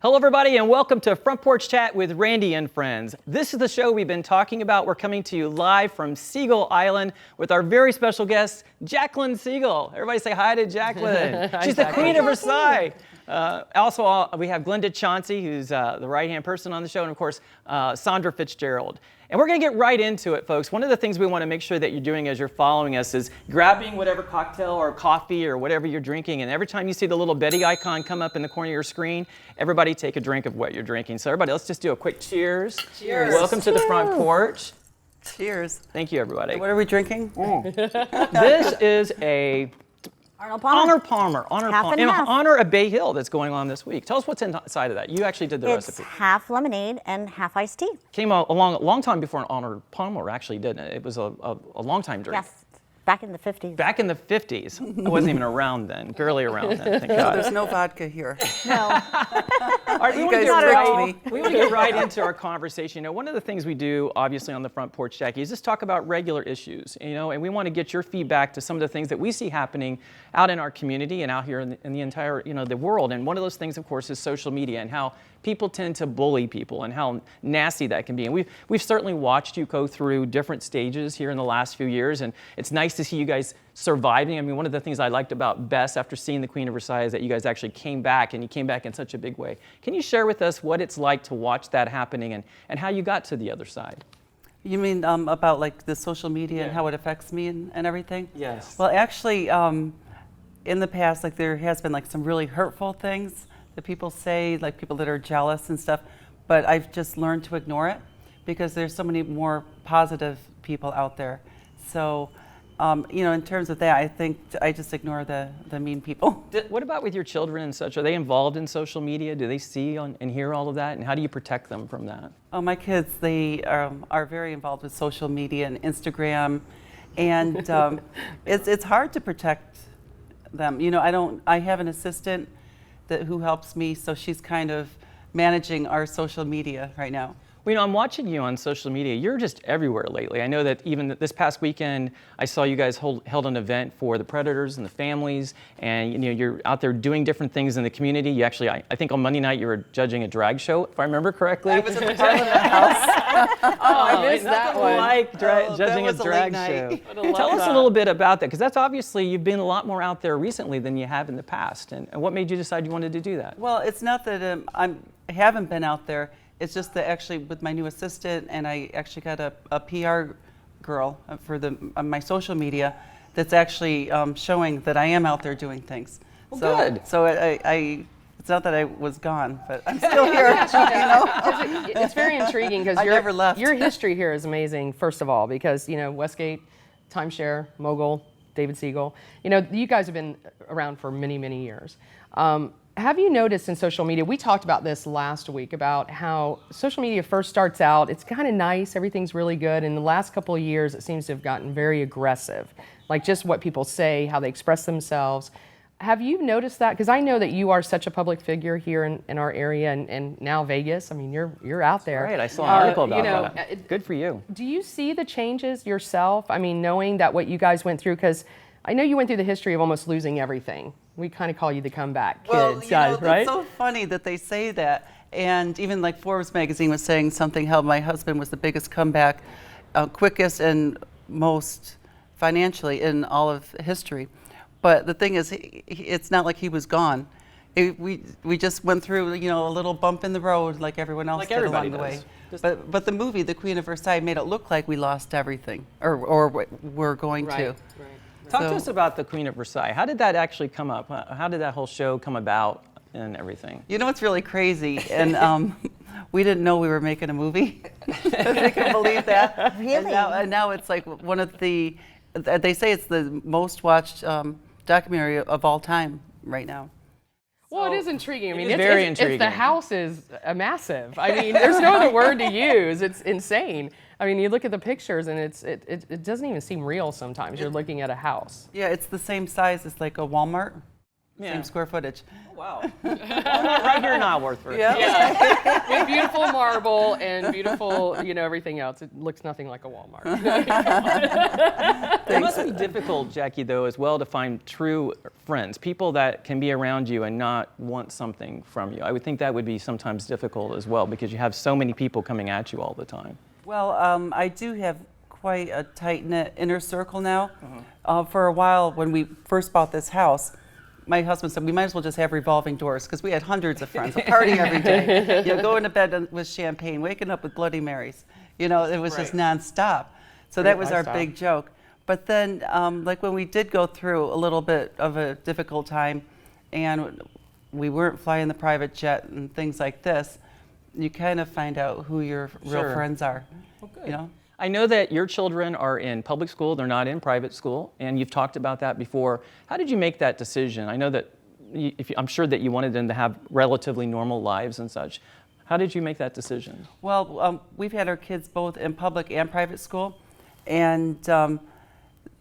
Hello, everybody, and welcome to Front Porch Chat with Randy and Friends. This is the show we've been talking about. We're coming to you live from Siegel Island with our very special guest, Jacqueline Siegel. Everybody say hi to Jacqueline. She's the Queen of Versailles. Also, we have Glenda Chauncey, who's the right-hand person on the show, and of course, Sandra Fitzgerald. And we're going to get right into it, folks. One of the things we want to make sure that you're doing as you're following us is grabbing whatever cocktail or coffee or whatever you're drinking, and every time you see the little Betty icon come up in the corner of your screen, everybody take a drink of what you're drinking. So everybody, let's just do a quick cheers. Cheers. Welcome to the Front Porch. Cheers. Thank you, everybody. What are we drinking? This is a Arnold Palmer. Honor Half Palmer. and In half. honor of Bay Hill that's going on this week. Tell us what's inside of that. You actually did the It's recipe. half lemonade and half iced tea. Came a long time before an Honor Palmer actually did it. It was a long time drink. Yes, back in the 50s. Back in the 50s. I wasn't even around then, barely around then, thank So God. there's no vodka here. No. All right, we You want to guys get tricked right, me. we want to get right into our conversation. You know, one of the things we do, obviously, on the Front Porch, Jackie, is just talk about regular issues. You know, and we want to get your feedback to some of the things that we see happening out in our community and out here in the entire, the world. And one of those things, of course, is social media and how people tend to bully people and how nasty that can be. And we've certainly watched you go through different stages here in the last few years, and it's nice to see you guys surviving. I mean, one of the things I liked about Bess after seeing the Queen of Versailles is that you guys actually came back, and you came back in such a big way. Can you share with us what it's like to watch that happening and how you got to the other side? You mean about like the social media and Yeah. how it affects me and everything? Yes. Well, actually, in the past, like there has been like some really hurtful things that people say, like people that are jealous and stuff. But I've just learned to ignore it because there's so many more positive people out there. So, in terms of that, I think I just ignore the mean people. What about with your children and such? Are they involved in social media? Do they see and hear all of that? And how do you protect them from that? Oh, my kids, they are very involved with social media and Instagram, and it's hard to protect them. I have an assistant who helps me, so she's kind of managing our social media right now. Well, I'm watching you on social media. You're just everywhere lately. I know that even this past weekend, I saw you guys held an event for the predators and the families, and you're out there doing different things in the community. You actually, I think on Monday night you were judging a drag show, if I remember correctly. I was at the Parliament House. I missed that one. Like that judging a was a drag late show. night. Tell us a little bit about that, because that's obviously you've been a lot more out there recently than you have in the past. And what made you decide you wanted to do that? Well, it's not that I haven't been out there. It's just that actually with my new assistant, and I actually got a PR girl for my social media that's actually showing that I am out there doing things. Well, so, good. So it's not that I was gone, but I'm still here. It's very intriguing because I never left. Your history here is amazing, first of all, because, Westgate, Timeshare, Mogul, David Siegel, you guys have been around for many, many years. Have you noticed in social media, we talked about this last week, about how social media first starts out, it's kind of nice, everything's really good. In the last couple of years, it seems to have gotten very aggressive, like just what people say, how they express themselves. Have you noticed that? Because I know that you are such a public figure here in our area and now Vegas. I mean, you're out there. Right, I saw an article about that. Good for you. Do you see the changes yourself? I mean, knowing that what you guys went through, because I know you went through the history of almost losing everything. We kind of call you the comeback kids, guys, right? It's so funny that they say that. And even like Forbes magazine was saying something, how my husband was the biggest comeback, quickest and most financially in all of history. But the thing is, it's not like he was gone. We just went through, a little bump in the road like everyone else Like did everybody along the does. way. But the movie, The Queen of Versailles, made it look like we lost everything, or we're going to. Talk to So- us about the Queen of Versailles. How did that actually come up? How did that whole show come about and everything? You know what's really crazy? And we didn't know we were making a movie. If you can believe that. Really? And now it's like one of the, they say it's the most watched documentary of all time right now. Well, it is intriguing. I mean, is very intriguing. the house is massive. I mean, there's no other word to use. It's insane. I mean, you look at the pictures and it doesn't even seem real sometimes. You're looking at a house. Yeah, it's the same size as like a Walmart. same square footage. Wow. Right here in Isleworth. Yeah. With beautiful marble and beautiful, everything else. It looks nothing like a Walmart. It must be difficult, Jackie, though, as well, to find true friends, people that can be around you and not want something from you. I would think that would be sometimes difficult as well, because you have so many people coming at you all the time. Well, I do have quite a tight-knit inner circle now. For a while, when we first bought this house, my husband said we might as well just have revolving doors, because we had hundreds of friends, a party every day. Going to bed with champagne, waking up with Bloody Marys. It was just nonstop. So that was our big joke. But then, like when we did go through a little bit of a difficult time, and we weren't flying the private jet and things like this, you kind of find out who your real friends are. Well, good. I know that your children are in public school, they're not in private school, and you've talked about that before. How did you make that decision? I know that I'm sure that you wanted them to have relatively normal lives and such. How did you make that decision? Well, we've had our kids both in public and private school, and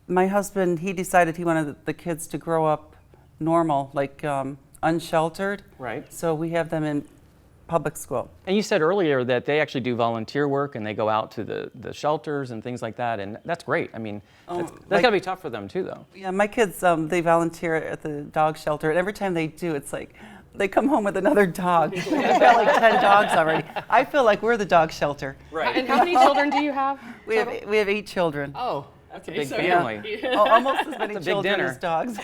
my husband, he decided he wanted the kids to grow up normal, like unsheltered. Right. So we have them in public school. And you said earlier that they actually do volunteer work and they go out to the shelters and things like that, and that's great. I mean, that's got to be tough for them too, though. Yeah, my kids, they volunteer at the dog shelter, and every time they do, it's like they come home with another dog. We've got like 10 dogs already. I feel like we're the dog shelter. Right. And how many children do you have? We have 8 children. Oh, That's a big family. Almost as many That's a big children dinner. as dogs.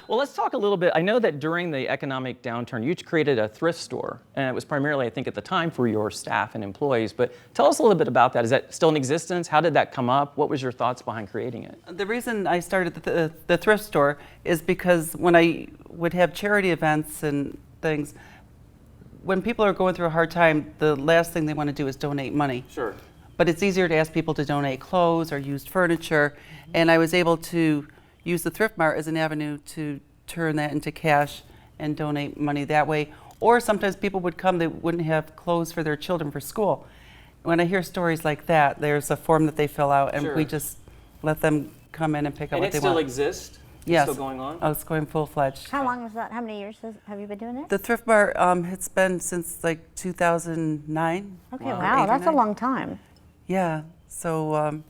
Well, let's talk a little bit. I know that during the economic downturn, you created a thrift store, and it was primarily, I think, at the time for your staff and employees. But tell us a little bit about that. Is that still in existence? How did that come up? What was your thoughts behind creating it? The reason I started the thrift store is because when I would have charity events and things, when people are going through a hard time, the last thing they want to do is donate money. Sure. But it's easier to ask people to donate clothes or used furniture, and I was able to use the Thrift Mart as an avenue to turn that into cash and donate money that way. Or sometimes people would come, they wouldn't have clothes for their children for school. When I hear stories like that, there's a form that they fill out, and Sure. we just let them come in and pick up And what it they still want. exists? Yes. It's still going on? Oh, it's going full-fledged. How long was that? How many years have you been doing it? The Thrift Mart, it's been since like 2009. Okay, Wow. wow, 8 or that's a 9. long time. Yeah, so,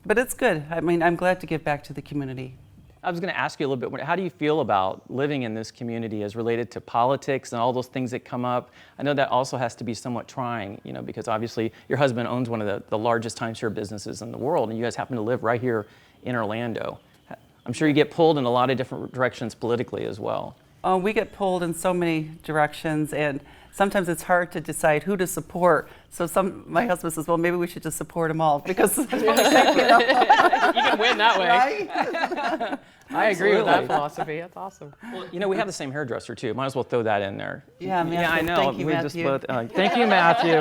but it's good. I mean, I'm glad to give back to the community. I was going to ask you a little bit, how do you feel about living in this community as related to politics and all those things that come up? I know that also has to be somewhat trying, because obviously your husband owns one of the largest timeshare businesses in the world, and you guys happen to live right here in Orlando. I'm sure you get pulled in a lot of different directions politically as well. We get pulled in so many directions, and sometimes it's hard to decide who to support. So my husband says, well, maybe we should just support them all, because You can win that way. right? I agree with that Absolutely. philosophy. That's awesome. Well, we have the same hairdresser too. Might as well throw that in there. Yeah, Matthew. Yeah, I know. Thank you, we Matthew. just both. Thank you, Matthew.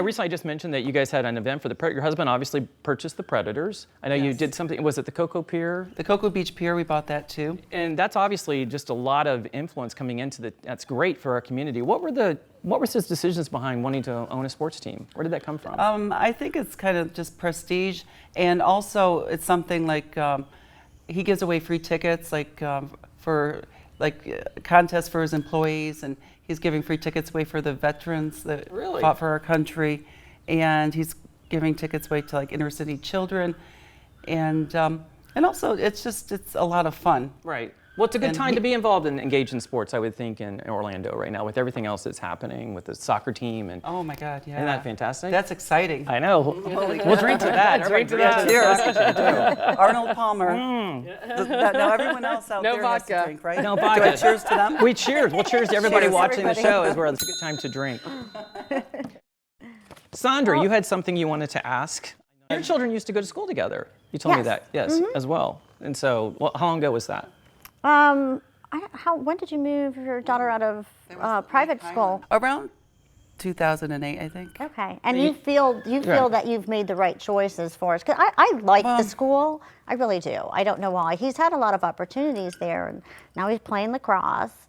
Recently I just mentioned that you guys had an event for your husband obviously purchased the Predators. I know you Yes. did something. Was it the Cocoa Pier? The Cocoa Beach Pier, we bought that too. And that's obviously just a lot of influence coming into that's great for our community. What were his decisions behind wanting to own a sports team? Where did that come from? I think it's kind of just prestige, and also it's something like he gives away free tickets, like for contests for his employees, and he's giving free tickets away for the veterans that Really? fought for our country, and he's giving tickets away to like inner city children, and also it's a lot of fun. Right. Well, it's a good And time to be involved and engaged in sports, I would think, in Orlando right now with everything else that's happening with the soccer team. And Oh my God, yeah. isn't that fantastic? That's exciting. I know. We'll drink to that. Drink to Everybody that. Cheers. Arnold Palmer. Now everyone else out No there has vodka. to drink, right? No Do I vodka. cheers to them? We cheers. We'll cheers to everybody Cheers, watching everybody. the show as well. It's a good time to drink. Sandra, you had something you wanted to ask. Your children used to go to school together. You told me Yes. that, yes, as well. And so, how long ago was that? When did you move your daughter out of private school? Around 2008, I think. Okay, and you feel that you've made the right choices for us? Because I like the school, I really do. I don't know why. He's had a lot of opportunities there, and now he's playing lacrosse,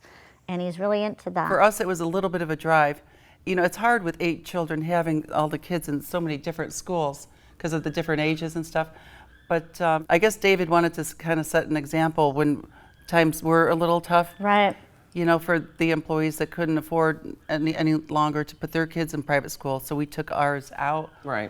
and he's really into that. For us, it was a little bit of a drive. It's hard with 8 children having all the kids in so many different schools because of the different ages and stuff. But I guess David wanted to kind of set an example when times were a little tough. Right. You know, for the employees that couldn't afford any longer to put their kids in private school. So we took ours out. Right.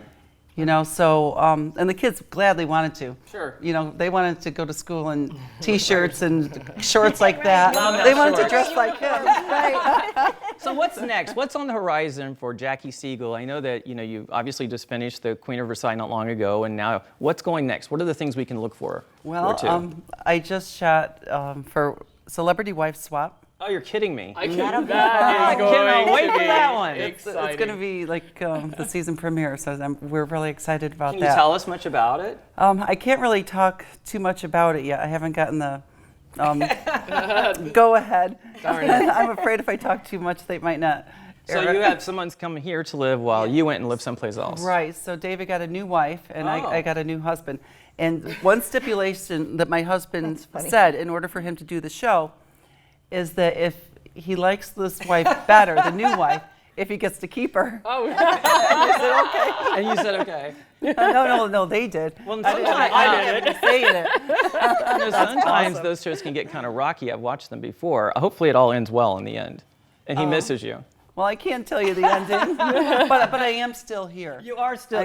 You know, so, and the kids gladly wanted to. Sure. You know, they wanted to go to school in T-shirts and shorts like that. Mom They wanted to shorts. dress like him. So what's next? What's on the horizon for Jackie Siegel? I know that you obviously just finished the Queen of Versailles not long ago, and now what's going next? What are the things we can look for? Well, I just shot for Celebrity Wife Swap. Oh, you're kidding me. I That'll be I fun. cannot wait for that one. It's going to be like the season premiere, so we're really excited about Can that. you tell us much about it? I can't really talk too much about it yet. I haven't gotten the go ahead. Darn it. I'm afraid if I talk too much, they might not. So you have someone's coming here to live while you went and lived someplace else. Right. So David got a new wife, and Oh. I got a new husband. And one stipulation that my husband said in order for him to do the show is that if he likes this wife better, the new wife, if he gets to keep her. Oh, And you said okay. No, they did. Well, I didn't, sometimes- I didn't say it. Sometimes those shows can get kind of rocky. I've watched them before. Hopefully it all ends well in the end. And he misses you. Well, I can't tell you the ending, but I am still here. You are still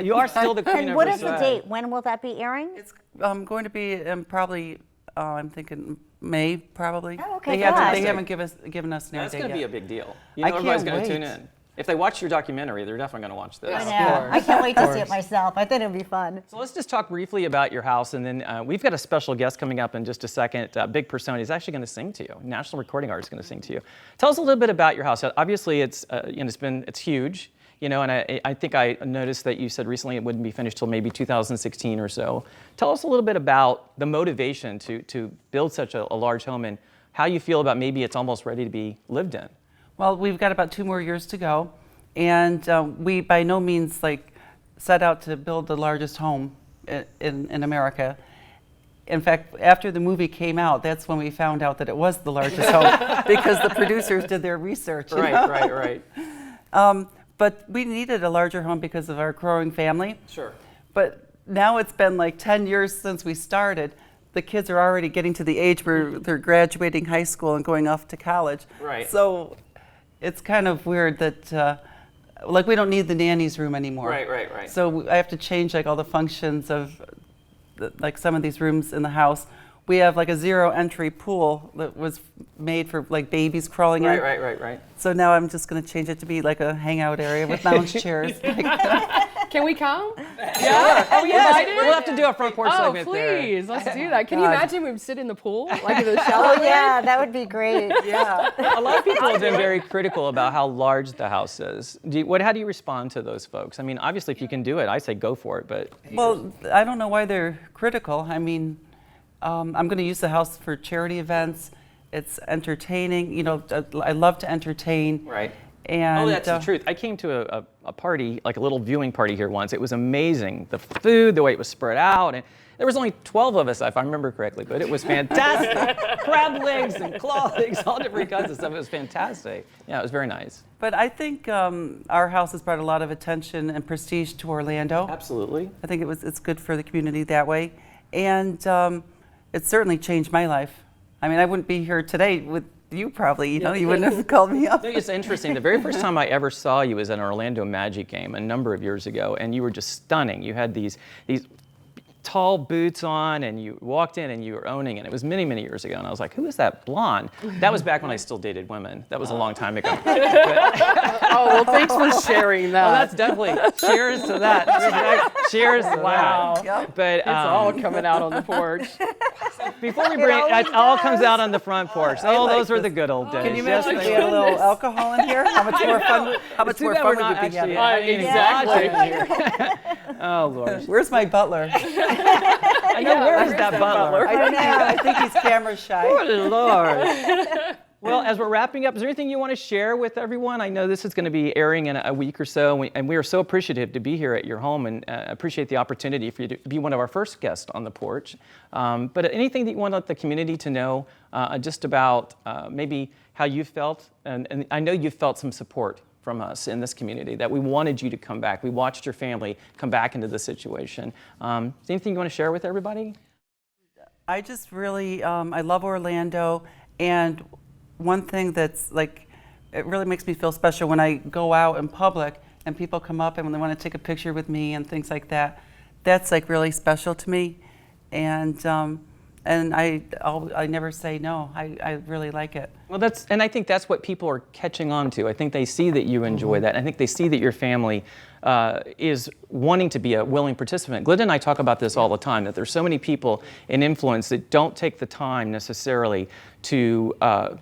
the Queen And of what is the Versailles. date? When will that be airing? It's going to be probably, I'm thinking May, probably. Oh, okay, They good. haven't given us an air That's date going to be yet. a big deal. I Everybody's can't going to tune wait. in. If they watch your documentary, they're definitely going to watch this. I know. I can't wait to see it myself. I think it'll be fun. So let's just talk briefly about your house, and then we've got a special guest coming up in just a second. Bigg Persona is actually going to sing to you. National recording artist is going to sing to you. Tell us a little bit about your house. Obviously, it's it's huge, and I think I noticed that you said recently it wouldn't be finished till maybe 2016 or so. Tell us a little bit about the motivation to build such a large home and how you feel about maybe it's almost ready to be lived in. Well, we've got about 2 more years to go, and we by no means set out to build the largest home in America. In fact, after the movie came out, that's when we found out that it was the largest home because the producers did their research. you know? Right. But we needed a larger home because of our growing family. Sure. But now it's been like 10 years since we started. The kids are already getting to the age where they're graduating high school and going off to college. Right. So it's kind of weird that, we don't need the nanny's room anymore. Right. So I have to change all the functions of some of these rooms in the house. We have a 0 entry pool that was made for babies crawling in. Right. So now I'm just going to change it to be a hangout area with lounge chairs. can we come? Yeah. Oh, yes. We'll have to do a front porch Oh, segment there. please, let's do that. Can you God. imagine we would sit in the pool, in the shower? Oh, yeah, that would be great. Yeah. A lot of people have been very critical about how large the house is. How do you respond to those folks? I mean, obviously, if you can do it, I say go for it. But Well, I don't know why they're critical. I mean, I'm going to use the house for charity events. It's entertaining. I love to entertain. right. And That's the truth. I came to a party, a little viewing party here once. It was amazing. The food, the way it was spread out, and there was only 12 of us, if I remember correctly, but it was fantastic. Crab legs and claw legs, all different kinds of stuff. It was fantastic. Yeah, it was very nice. But I think our house has brought a lot of attention and prestige to Orlando. Absolutely. I think it's good for the community that way, and it certainly changed my life. I mean, I wouldn't be here today with you probably. You wouldn't have called me up. No, it's interesting. The very first time I ever saw you was at an Orlando Magic game a number of years ago, and you were just stunning. You had these tall boots on, and you walked in and you were owning it. It was many, many years ago, and I was like, who is that blonde? That was back when I still dated women. That was a long time ago. Oh, well, thanks for sharing that. Well, that's definitely, cheers to that. Cheers to Wow. that. Yep. But It's all coming out on the porch. before we bring it all comes out on the front porch. Oh, like those were this. the good old days. Can you Yes, imagine if they we had a were. little alcohol in here? How much more fun? How much Too more bad fun we're not would we be actually having? having Exactly. Oh, Lord. Where's my butler? I know, where is that butler? I don't know. I think he's camera shy. Good Lord. Well, as we're wrapping up, is there anything you want to share with everyone? I know this is going to be airing in a week or so, and we are so appreciative to be here at your home and appreciate the opportunity for you to be one of our first guests on the porch. But anything that you want the community to know just about maybe how you felt, and I know you felt some support from us in this community, that we wanted you to come back. We watched your family come back into the situation. Is there anything you want to share with everybody? I just really, I love Orlando, and one thing that's like, it really makes me feel special when I go out in public and people come up and when they want to take a picture with me and things like that. That's like really special to me, and I never say no. I really like it. Well, and I think that's what people are catching on to. I think they see that you enjoy that. I think they see that your family is wanting to be a willing participant. Glenda and I talk about this all the time, that there's so many people in influence that don't take the time necessarily to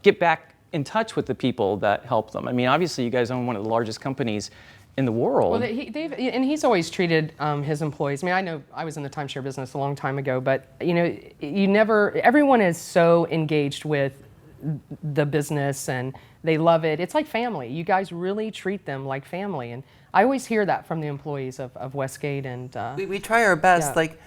get back in touch with the people that help them. I mean, obviously you guys own one of the largest companies in the world. Well, and he's always treated his employees. I mean, I know I was in the timeshare business a long time ago, but everyone is so engaged with the business and they love it. It's like family. You guys really treat them like family. And I always hear that from the employees of Westgate. And we try our best. Yeah. Like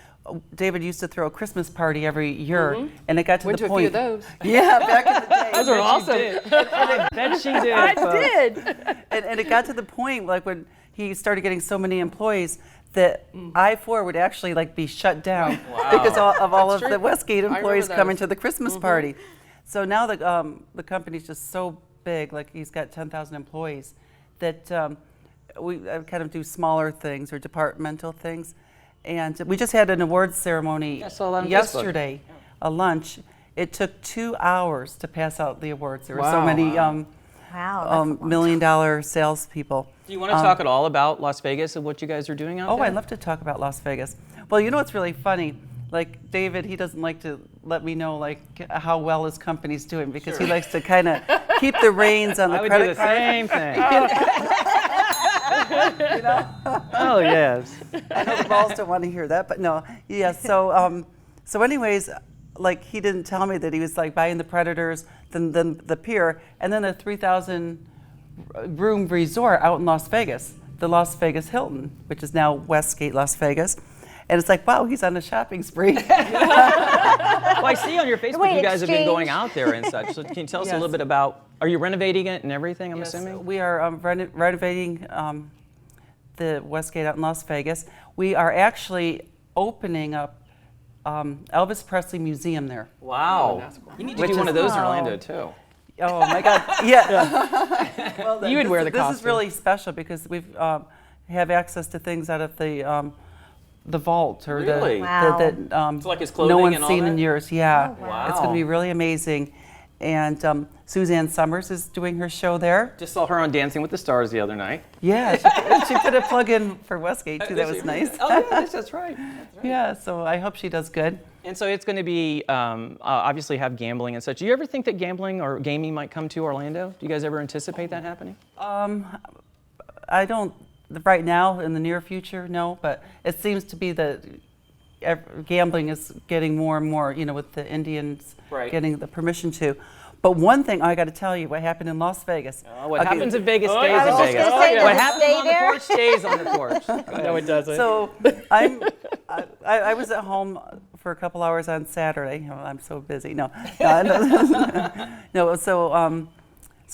David used to throw a Christmas party every year, and it got to Went the to point. a few of those. Yeah, back in the day. Those are awesome. I bet she did. I folks. did. And it got to the point, like when he started getting so many employees, that I-4 would actually like be shut down because of all of true. the Westgate I employees remember coming those. to the Christmas party. So now the company's just so big, like he's got 10,000 employees, that we kind of do smaller things or departmental things. And we just had an awards ceremony I saw that on Facebook. yesterday, a lunch. It took 2 hours to pass out the awards. There were so Wow. many Wow, that's a long million-dollar salespeople. Do you want to talk at all about Las Vegas and what you guys are doing out Oh, there? I'd love to talk about Las Vegas. Well, you know what's really funny? Like David, he doesn't like to let me know like how well his company's doing because he likes to kind of keep the reins on the I would credit do the card. same thing. You know? Oh, yes. I know the balls don't want to hear that, but no. Yeah. So anyways, like he didn't tell me that he was like buying the Predators, then the Pier, and then a 3,000 room resort out in Las Vegas, the Las Vegas Hilton, which is now Westgate Las Vegas. And it's like, wow, he's on a shopping spree. Well, I see on your Facebook Wait, you guys have been exchange. going out there and such. So can you tell us a Yes. little bit about, are you renovating it and everything, I'm assuming? We are renovating the Westgate out in Las Vegas. We are actually opening up Elvis Presley Museum there. Wow. You need to Which do one of is- those in Oh. Orlando, too. Oh my God! Yeah. Well, You would wear the This costume. is really special because we have access to things out of the vault or Really? Wow. that like his no clothing one's and all seen in that? years. Yeah, Oh, wow. It's going to be really amazing. And Suzanne Summers is doing her show there. Just saw her on Dancing with the Stars the other night. Yeah, she put a plug in for Westgate too. That was nice. Oh, yeah, that's right. Yeah, so I hope she does good. And so it's going to be, obviously have gambling and such. Do you ever think that gambling or gaming might come to Orlando? Do you guys ever anticipate that happening? I don't right now in the near future, no, but it seems to be that gambling is getting more and more, you know, with the Indians Right. getting the permission to. But one thing I got to tell you, what happened in Las Vegas. What Okay, happens in Vegas Oh, stays I in was just Vegas. gonna say, does What it happens stay on there? the porch stays on the porch. Go ahead. No, it doesn't. So I was at home for a couple hours on Saturday. Oh, I'm so busy. No. No. So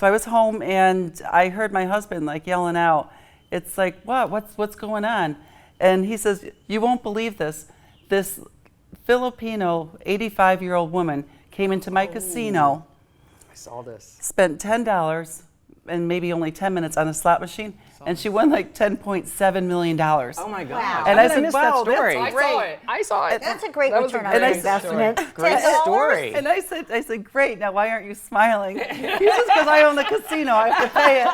I was home and I heard my husband like yelling out. It's like, what's going on? And he says, you won't believe this. This Filipino 85-year-old woman came into my casino, I saw this. spent $10 and maybe only 10 minutes on a slot machine, and she won like $10.7 million. Oh my gosh. Wow. And How I did said, missed wow, that story. that's I saw it. That's a great That was a return on great your story. investment. Great $10? story. And I said, great, now why aren't you smiling? He says, because I own the casino, I have to pay it.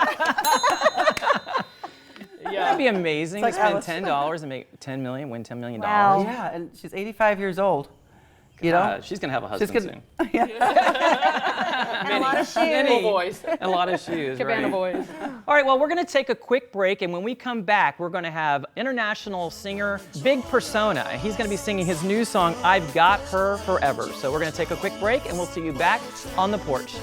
That'd be amazing It's to like spend $10 and make $10 million, win $10 million. Wow. Yeah, and she's 85 years old. You know? She's gonna have a She's husband gonna, soon. And a lot of shoes. Full voice. A lot of shoes, Cabana right? boys. All right, well, we're going to take a quick break, and when we come back, we're going to have international singer Bigg Persona. And he's going to be singing his new song, I've Got Her Forever. So we're going to take a quick break, and we'll see you back on the porch.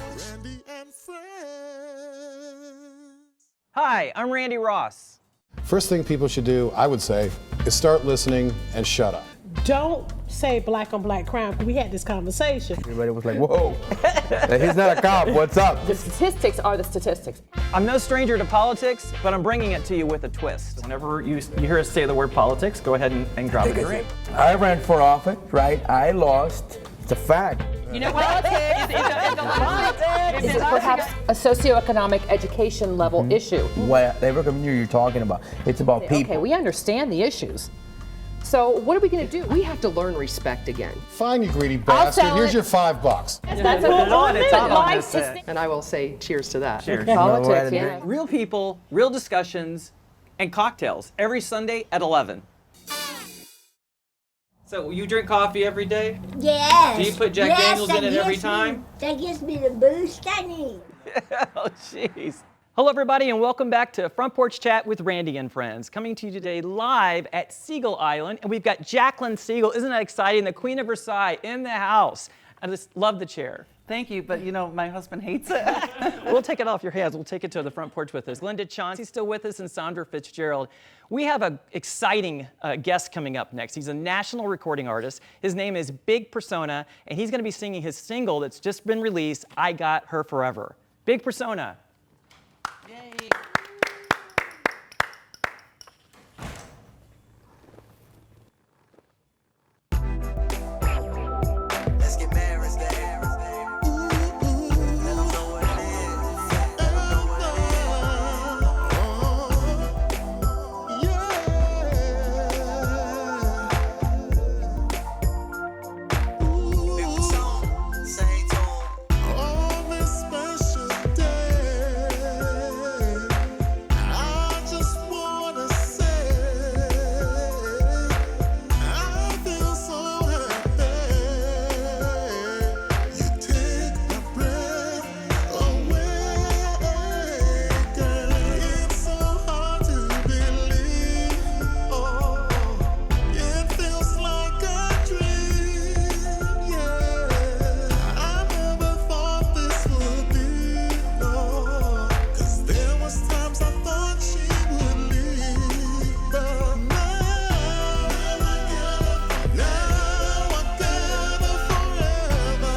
Hi, I'm Randy Ross. First thing people should do, I would say, is start listening and shut up. Don't say black on black crime. We had this conversation. Everybody was like, whoa, he's not a cop, what's up? The statistics are the statistics. I'm no stranger to politics, but I'm bringing it to you with a twist. Whenever you hear us say the word politics, go ahead and drop it. I ran for office, right? I lost. It's a fact. You know what? Is it perhaps a socioeconomic education level issue? Whatever community you're talking about, it's about people. Okay, we understand the issues. So what are we going to do? We have to learn respect again. Fine, you greedy bastard. sell Here's it. your $5. That's a That's it. And I will say cheers to that. Cheers. politics, No, yeah. Real people, real discussions, and cocktails every Sunday at 11. So you drink coffee every day? Yes. Do you put Jack Daniels in it every time? That gives me the boost I need. Oh, jeez. Hello, everybody, and welcome back to Front Porch Chat with Randy and Friends. Coming to you today live at Siegel Island, and we've got Jacqueline Siegel. Isn't that exciting? The Queen of Versailles in the house. I just love the chair. Thank you, but you know, my husband hates it. We'll take it off your hands. We'll take it to the front porch with us. Linda Chauncey's still with us, and Sandra Fitzgerald. We have an exciting guest coming up next. He's a national recording artist. His name is Bigg Persona, and he's going to be singing his single that's just been released, I Got Her Forever. Bigg Persona. Yay. Let's get married, let's get married. Let 'em know what it is. Let 'em know what it is. Big song, same tone. On this special day, I just wanna say, I feel so happy. You take my breath away, girl. It's so hard to believe. Oh, it feels like a dream. Yeah, I never thought this would be. No, 'cause there was times I thought she would leave, but now I got her forever.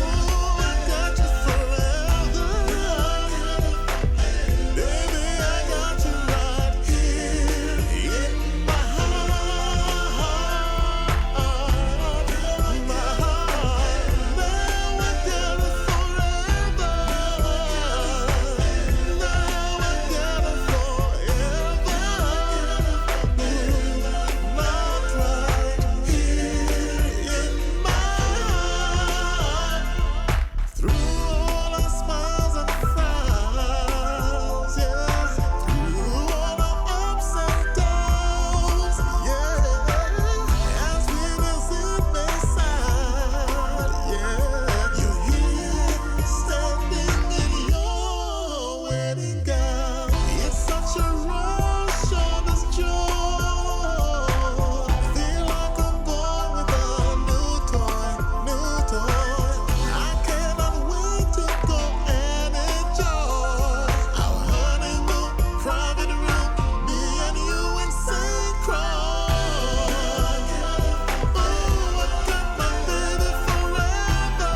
Oh, I got you forever. Baby, I got you right here in my heart. My heart. Now I got her forever. Now I got her forever. Locked right here in my heart. Through all our smiles and frowns, yeah. Through all our ups and downs, yeah. As weird as it may sound, yeah. You're here, standing in your wedding gown. It's such a rush on this joy. Feel like I'm born with a new toy. I cannot wait to go and enjoy our honeymoon, private room, me and you in St. Croix. Oh, I got my baby forever.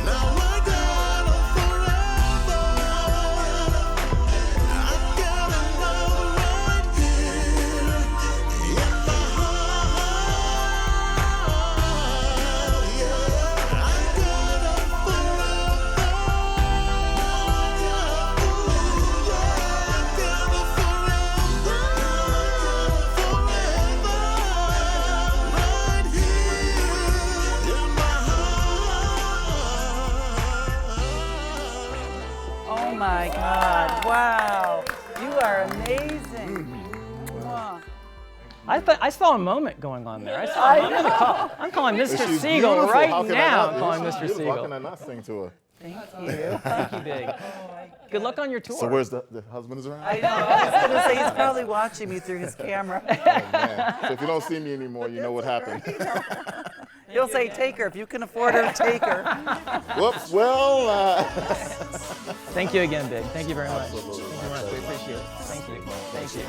Now I got her forever. I got her love right here in my heart. Yeah, I got her forever. Yeah, I got her forever. Right here in my heart. Oh my God! Wow, you are amazing. Mwah. I saw a moment going on there. I'm calling Mr. Siegel right now. I'm calling Mr. How Siegel. can I not sing to her? Thank you. Thank you, Big. Good luck on your tour. So where's the husband is around? I know. I was gonna say he's probably watching me through his camera. Oh, man. So if you don't see me anymore, you know what happened. He'll say, "Take her if you can afford her. Take her." Whoops. Well. Thank you again, Big. Thank you very much. Absolutely. Thank you very much. We appreciate it. Thank you. Thank you.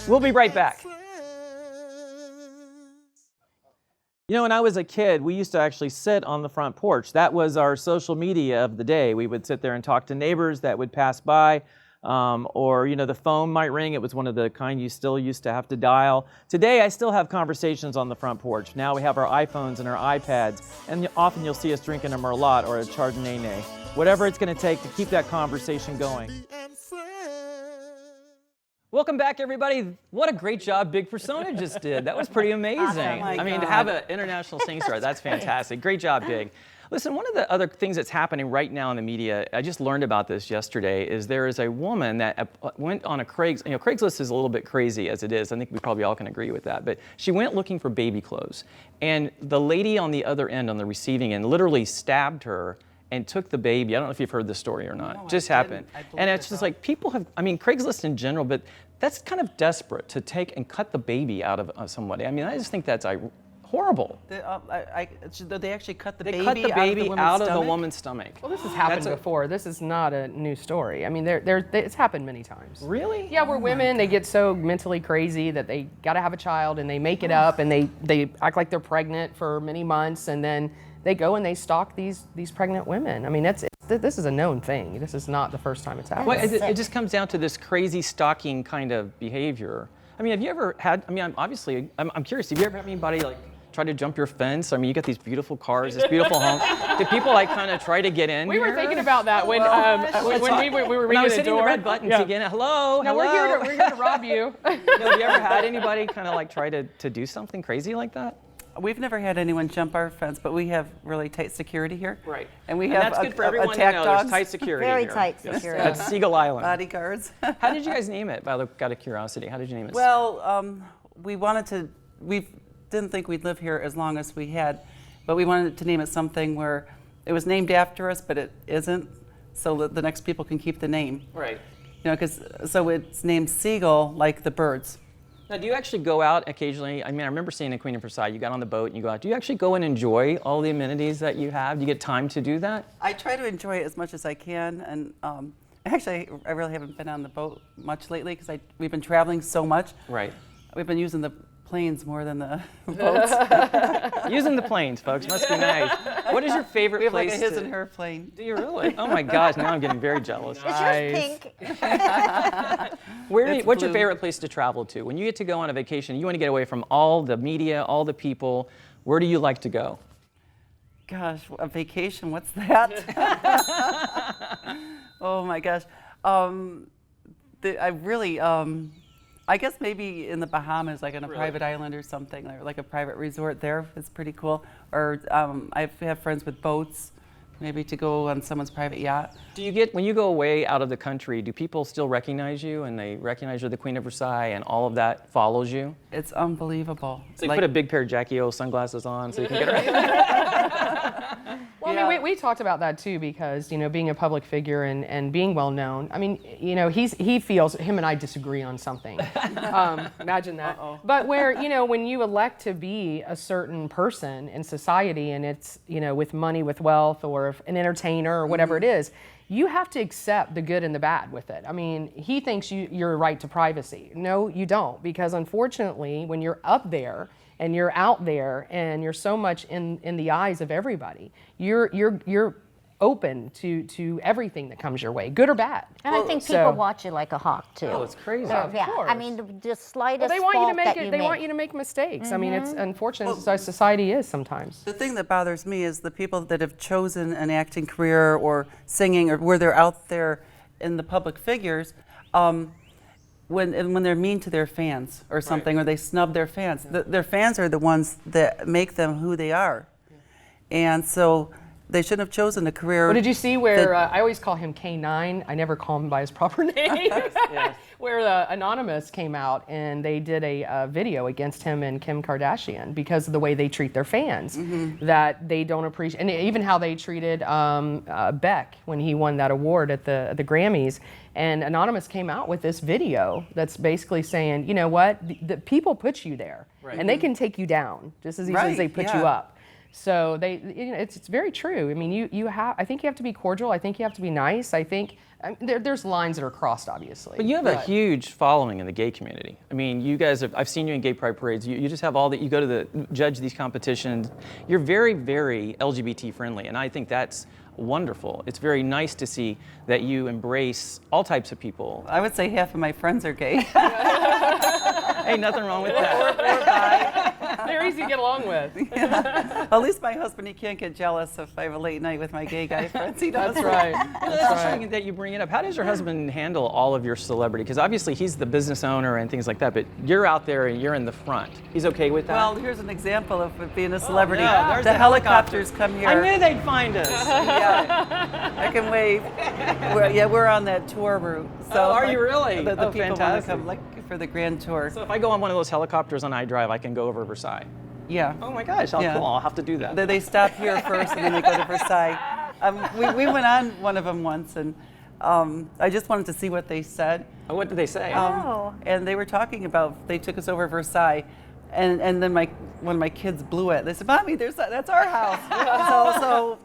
We'll be right back. You know, when I was a kid, we used to actually sit on the front porch. That was our social media of the day. We would sit there and talk to neighbors that would pass by. or the phone might ring. It was one of the kind you still used to have to dial. Today, I still have conversations on the front porch. Now we have our iPhones and our iPads, and often you'll see us drinking a Merlot or a Chardonnay. Whatever it's going to take to keep that conversation going. Welcome back, everybody. What a great job Bigg Persona just did. That was pretty amazing. I mean, to have an international singing star, that's fantastic. Great job, Bigg. Listen, one of the other things that's happening right now in the media, I just learned about this yesterday, is there is a woman that went on a Craigslist. Craigslist is a little bit crazy as it is. I think we probably all can agree with that. But she went looking for baby clothes. And the lady on the other end, on the receiving end, literally stabbed her and took the baby. I don't know if you've heard this story or not. No, Just happened. And it's just like people have, Craigslist in general, but that's kind of desperate to take and cut the baby out of somebody. I just think that's horrible. They actually cut the They baby cut the baby out of the stomach? woman's stomach. Well, this has happened before. This is not a new story. I mean, it's happened many times. Really? Yeah, where women, they get so mentally crazy that they got to have a child and they make it up and they act like they're pregnant for many months and then they go and they stalk these pregnant women. I mean, this is a known thing. This is not the first time it's happened. Well, it just comes down to this crazy stalking kind of behavior. Have you ever had, obviously, I'm curious, have you ever had anybody try to jump your fence? You got these beautiful cars, this beautiful home. Did people kind of try to get in We were thinking about that when we were ringing I was the hitting door. the red button to get in. Hello, No, hello. we're here to rob you. Have you ever had anybody kind of try to do something crazy like that? We've never had anyone jump our fence, but we have really tight security here. Right. And we have that's good for everyone to attack know. dogs. There's tight security Very here. tight Yes. security. That's Siegel Island. Bodyguards. How did you guys name it? Out of curiosity, how did you name it? Well, we didn't think we'd live here as long as we had, but we wanted to name it something where it was named after us, but it isn't, so that the next people can keep the name. Right. So it's named Siegel, like the birds. Now, do you actually go out occasionally? I remember seeing in Queen of Versailles, you got on the boat and you go out. Do you actually go and enjoy all the amenities that you have? Do you get time to do that? I try to enjoy it as much as I can, and actually, I really haven't been on the boat much lately because we've been traveling so much. Right. We've been using the planes more than the boats. Using the planes, folks, must be nice. What is your favorite We have place? like a his and her plane. Do you really? Oh my gosh, now I'm getting very jealous. Is yours pink? What's your blue. favorite place to travel to? When you get to go on a vacation, you want to get away from all the media, all the people. Where do you like to go? Gosh, a vacation, what's that? Oh my gosh. I guess maybe in the Bahamas, like on a private island or something, or like a private resort there is pretty cool. Or I have friends with boats, maybe to go on someone's private yacht. When you go away out of the country, do people still recognize you and they recognize you're the Queen of Versailles and all of that follows you? It's unbelievable. So you put a big pair of Jackie O sunglasses on so you can get around. Well, Yeah. we talked about that too because, being a public figure and being well known, he feels, him and I disagree on something. Imagine that. But where, when you elect to be a certain person in society and it's, with money, with wealth, or an entertainer or whatever it is, you have to accept the good and the bad with it. He thinks you're right to privacy. No, you don't, because unfortunately, when you're up there and you're out there and you're so much in the eyes of everybody, you're open to everything that comes your way, good or bad. And I think people watch you like a hawk too. Oh, it's crazy. Yeah, course. the slightest They want you to fault make that it. you They make. want you to make mistakes. It's unfortunate as society is sometimes. The thing that bothers me is the people that have chosen an acting career or singing or where they're out there in the public figures, when they're mean to their fans or something, or they snub their fans. Their fans are the ones that make them who they are. And so they shouldn't have chosen a career. Well, did you see where I always call him K9? I never call him by his proper name. Where Anonymous came out and they did a video against him and Kim Kardashian because of the way they treat their fans, that they don't appreciate, and even how they treated Beck when he won that award at the Grammys. And Anonymous came out with this video that's basically saying, you know what, the people put you there, and they can take you down just as easily as they put you up. So it's very true. I think you have to be cordial. I think you have to be nice. I think there's lines that are crossed, obviously. But you have a huge following in the gay community. You guys I've seen you in gay pride parades. You just have you go to judge these competitions. You're very, very LGBT friendly, and I think that's wonderful. It's very nice to see that you embrace all types of people. I would say half of my friends are gay. Hey, nothing wrong with that. They're easy to get along with. At least my husband, he can't get jealous if I have a late night with my gay guy friends. He does. That's right. That's interesting that you bring it up. How does your husband handle all of your celebrity? Because obviously he's the business owner and things like that, but you're out there and you're in the front. He's okay with that? Well, here's an example of it being a celebrity. yeah, there's the the helicopters come here. I knew they'd find us. Yeah, I can wave. We're on that tour route. So Oh, are you really? The Oh, people want to fantastic. come like for the grand tour. So if I go on one of those helicopters on iDrive, I can go over Versailles. Yeah. Oh my gosh, Yeah. cool. I'll have to do that. They stop here first and then they go to Versailles. We went on one of them once and I just wanted to see what they said. Oh, what did they say? And they were talking about, they took us over Versailles and then one of my kids blew it. They said, "Mommy, that's our house." so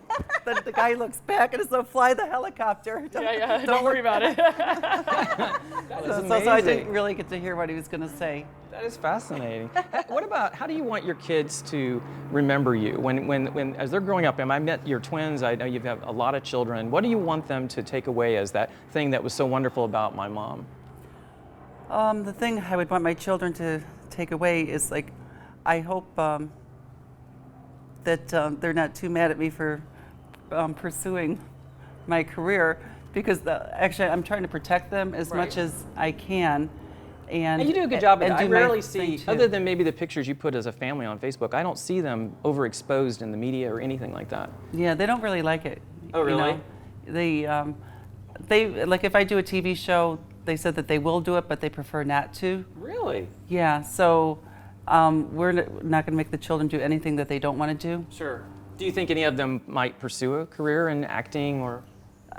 the guy looks back and so fly the helicopter. Don't worry about it. That So I didn't really get to hear what he was going to say. That is fascinating. What about, how do you want your kids to remember you? When as they're growing up, and I met your twins, I know you have a lot of children. What do you want them to take away as that thing that was so wonderful about my mom? The thing I would want my children to take away is like, I hope that they're not too mad at me for pursuing my career, because actually I'm trying to protect them as much as I can. And you do a good job of that. I do my rarely thing see, too. other than maybe the pictures you put as a family on Facebook, I don't see them overexposed in the media or anything like that. Yeah, they don't really like it. Oh, really? They like, if I do a TV show, they said that they will do it, but they prefer not to. Really? Yeah, so we're not going to make the children do anything that they don't want to do. Sure. Do you think any of them might pursue a career in acting or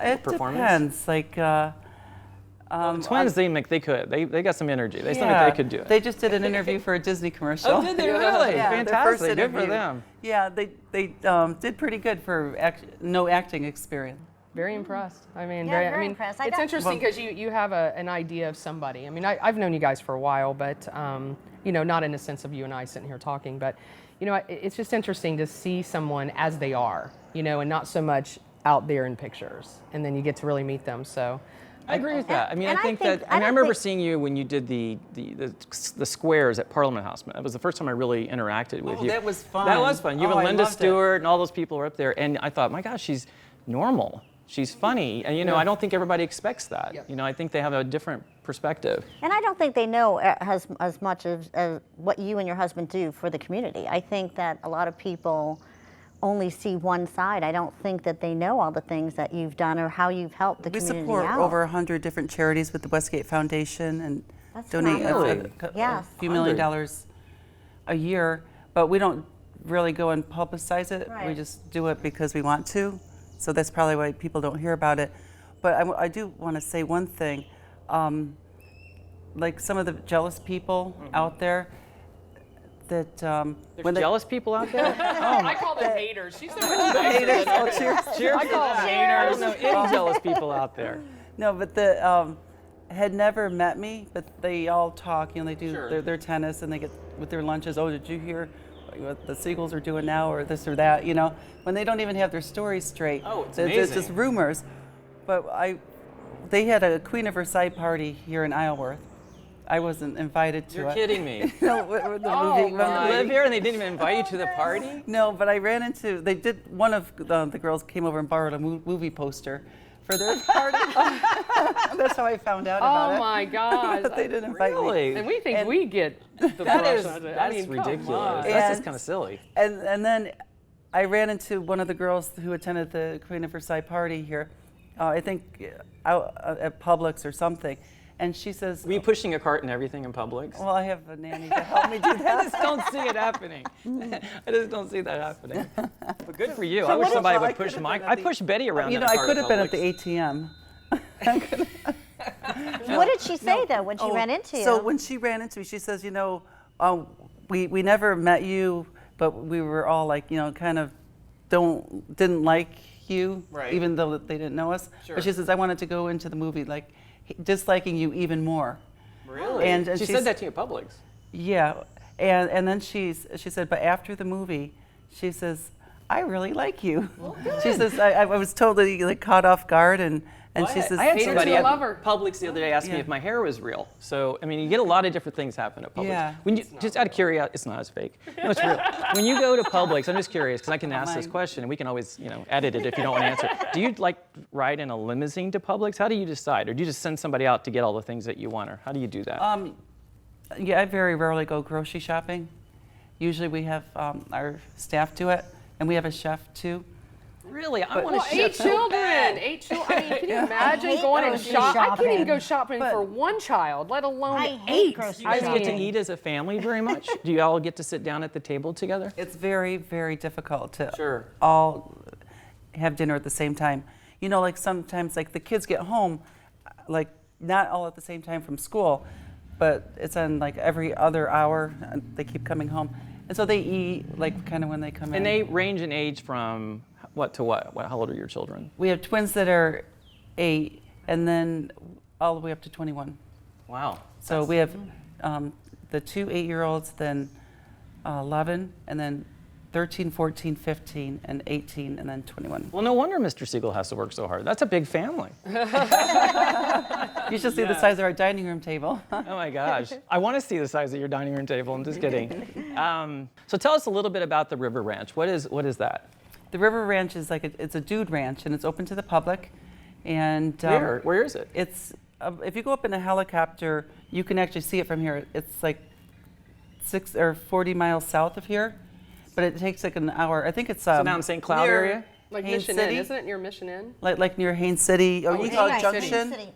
It performance? depends. Like, The twins seem like they could. They got some energy. They seem like they could do it. They just did an interview for a Disney commercial. Oh, did they really? Yeah, their first Fantastic. Good for interview. them. Yeah, they did pretty good for no acting experience. Very impressed. I mean, Yeah, very impressed. It's interesting because you have an idea of somebody. I mean, I've known you guys for a while, but not in the sense of you and I sitting here talking, but it's just interesting to see someone as they are, and not so much out there in pictures, and then you get to really meet them. So. I agree with that. I mean, I think I I don't remember think- seeing you when you did the squares at Parliament House. That was the first time I really interacted with Oh, you. that was fun. That was fun. You Oh, and I Linda loved it. Stewart and all those people were up there, and I thought, my gosh, she's normal. She's funny, and I don't think everybody expects that. Yep. I think they have a different perspective. And I don't think they know as much as what you and your husband do for the community. I think that a lot of people only see one side. I don't think that they know all the things that you've done or how you've helped the We community support out. over 100 different charities with the Westgate Foundation and That's donate phenomenal. a Yes. few $1 million a year, but we don't really go and publicize it. We Right. just do it because we want to. So that's probably why people don't hear about it. But I do want to say one thing. Like some of the jealous people out there that There's jealous people out there? I call them haters. She's the haters, oh, cheers. Cheers I to call them that. haters. I don't know any jealous people out there. No, but the had never met me, but they all talk. They do their tennis and they get with their lunches. Oh, did you hear what the Siegels are doing now, or this or that? When they don't even have their stories straight. Oh, it's It's just amazing. rumors. But they had a Queen of Versailles party here in Isleworth. I wasn't invited to You're it. kidding me. No, with the Oh, movie. my. You live here and they didn't even invite you to the party? No, but I ran into. They did. One of the girls came over and borrowed a movie poster for their party. That's how I found out about it. Oh my God. But they didn't invite me. Really? And we think we get the That brush is, on it. that's come ridiculous. on. That's just And- kind of silly. And then I ran into one of the girls who attended the Queen of Versailles party here, I think out at Publix or something, and she says, Were you pushing a cart and everything in Publix? "Well, I have a nanny to help me do I that." just don't see it happening. I just don't see that happening. But good for you. So I wish what if- somebody well, I would push could've my. been at I the- pushed Betty around. You know, that I cart could at have been at Publix. the ATM. What did she say though when she Oh, ran into you? So when she ran into me, she says, we never met you, but we were all like, kind of didn't like you, Right. even though they didn't know us. Sure. But she says, I wanted to go into the movie, like, disliking you even more. Really? And she she's- said that to you at Publix. Yeah, and then she said, but after the movie, she says, I really like you. She says, I was totally like caught off guard, and she says, I had Hater somebody to a at lover. Publix the other day ask me Yeah. if my hair was real. So, I mean, you get a lot of different things happen at Publix. Yeah. When you, just out of curiosity, it's not as fake. No, it's real. When you go to Publix, I'm just curious because I can ask this mine. question and we can always, edit it if you don't want to answer. Do you like ride in a limousine to Publix? How do you decide? Or do you just send somebody out to get all the things that you want? Or how do you do that? yeah, I very rarely go grocery shopping. Usually we have our staff do it, and we have a chef too. Really? I want Well, to 8 children. 8 children. I mean, can you imagine hate going and grocery shop? I can't even shopping. go shopping for one child, let alone I hate 8. grocery You guys get to shopping. eat as a family very much? Do you all get to sit down at the table together? It's very, very difficult to Sure. all have dinner at the same time. You know, like sometimes like the kids get home, like not all at the same time from school, but it's on like every other hour. And they keep coming home, and so they eat like kind of when they come in. And they range in age from what to what? How old are your children? We have twins that are 8, and then all the way up to 21. Wow. So we have the 2 8-year-olds, then 11, and then 13, 14, 15, and 18, and then 21. Well, no wonder Mr. Siegel has to work so hard. That's a big family. You should see the size of our dining room table. Oh my gosh. I want to see the size of your dining room table. I'm just kidding. So tell us a little bit about the River Ranch. What is that? The River Ranch is like it's a dude ranch, and it's open to the public. And Where is it? It's if you go up in a helicopter, you can actually see it from here. It's like 6 or 40 miles south of here, but it takes like an hour. I think it's So down in St. Cloud near area? Like Haines Mission City. Inn, isn't it near Mission Inn? Like near Haines City, or you call it Haines Junction, City.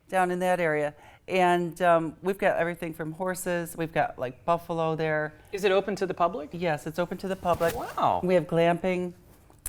down in that area. And we've got everything from horses. We've got like buffalo there. Is it open to the public? Yes, it's open to the public. Wow. We have glamping,